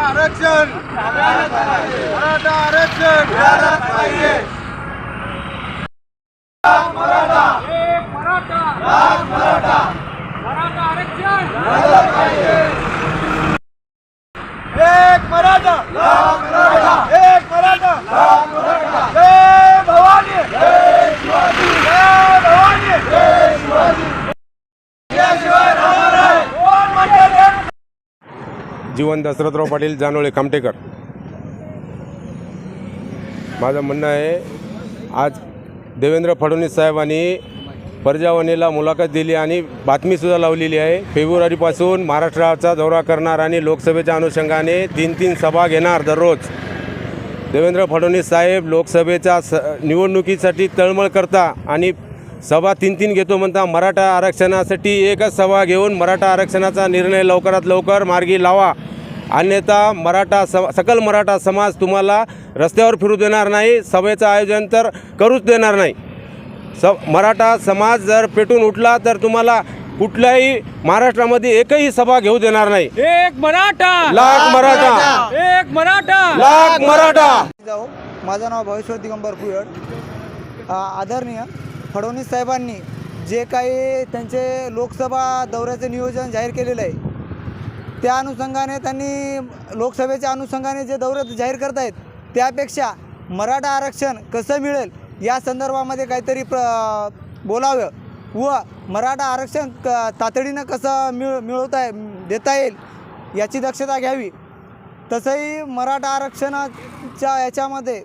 आरक्षण मराठा आरक्षण मराठा एक मराठा लाख मराठा मराठा आरक्षण एक मराठा लाख मराठा एक मराठा लाख मराठा जय भवानी जय शिवाजी जय भवानी जय शिवाजी शिवाय राहणार आहे कोण म्हणते जीवन दशरथराव पाटील जानोळे कामटेकर। माझं म्हणणं आहे, आज देवेंद्र फडणवीस साहेबांनी प्रजावाणीला मुलाखत दिली आणि बातमीसुद्धा लावलेली आहे। फेब्रुवारीपासून महाराष्ट्राचा दौरा करणार आणि लोकसभेच्या अनुषंगाने 3 सभा घेणार दररोज। देवेंद्र फडणवीस साहेब लोकसभेच्या निवडणुकीसाठी तळमळ करता आणि सभा 3 घेतो म्हणता। मराठा आरक्षणासाठी एकच सभा घेऊन मराठा आरक्षणाचा निर्णय लवकरात लवकर मार्गी लावा, अन्यथा सकल मराठा समाज तुम्हाला रस्त्यावर फिरू देणार नाही, सभेचं आयोजन तर करूच देणार नाही। मराठा समाज जर पेटून उठला तर तुम्हाला कुठल्याही महाराष्ट्रामध्ये एकही सभा घेऊ देणार नाही। एक मराठा लाख मराठा एक मराठा लाख मराठा। माझं नाव भवेश्वर दिगंबर कुयड। आदरणीय फडणवीस साहेबांनी जे काही त्यांचे लोकसभा दौऱ्याचे नियोजन जाहीर केलेलं आहे, त्या अनुषंगाने त्यांनी लोकसभेच्या अनुषंगाने जे दौरे जाहीर करत आहेत त्यापेक्षा मराठा आरक्षण कसं मिळेल या संदर्भामध्ये काहीतरी बोलावं व मराठा आरक्षण तातडीनं कसं देता येईल याची दक्षता घ्यावी। तसंही मराठा आरक्षणाच्या याच्यामध्ये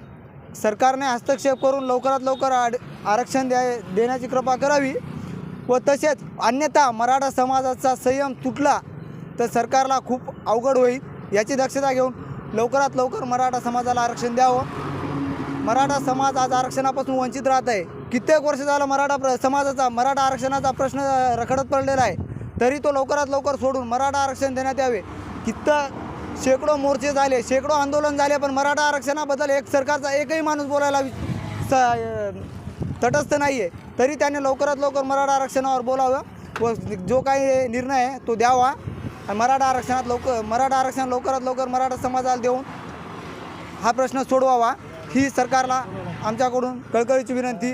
सरकारने हस्तक्षेप करून लवकरात लवकर आरक्षण देण्याची कृपा करावी व तसेच अन्यथा मराठा समाजाचा संयम तुटला तर सरकारला खूप अवघड होईल, याची दक्षता घेऊन लवकरात लवकर मराठा समाजाला आरक्षण द्यावं। मराठा समाज आज आरक्षणापासून वंचित राहत आहे। कित्येक वर्ष झालं मराठा आरक्षणाचा प्रश्न रखडत पडलेला आहे, तरी तो लवकरात लवकर सोडून मराठा आरक्षण देण्यात यावे। शेकडो मोर्चे झाले, शेकडो आंदोलन झाले, पण मराठा आरक्षणाबद्दल सरकारचा एकही माणूस बोलायला तटस्थ नाही आहे। तरी त्याने लवकरात लवकर मराठा आरक्षणावर बोलावं व जो काही निर्णय आहे तो द्यावा। मराठा आरक्षण लवकरात लवकर मराठा समाजाला देऊन हा प्रश्न सोडवावा ही सरकारला आमच्याकडून कळकळीची विनंती।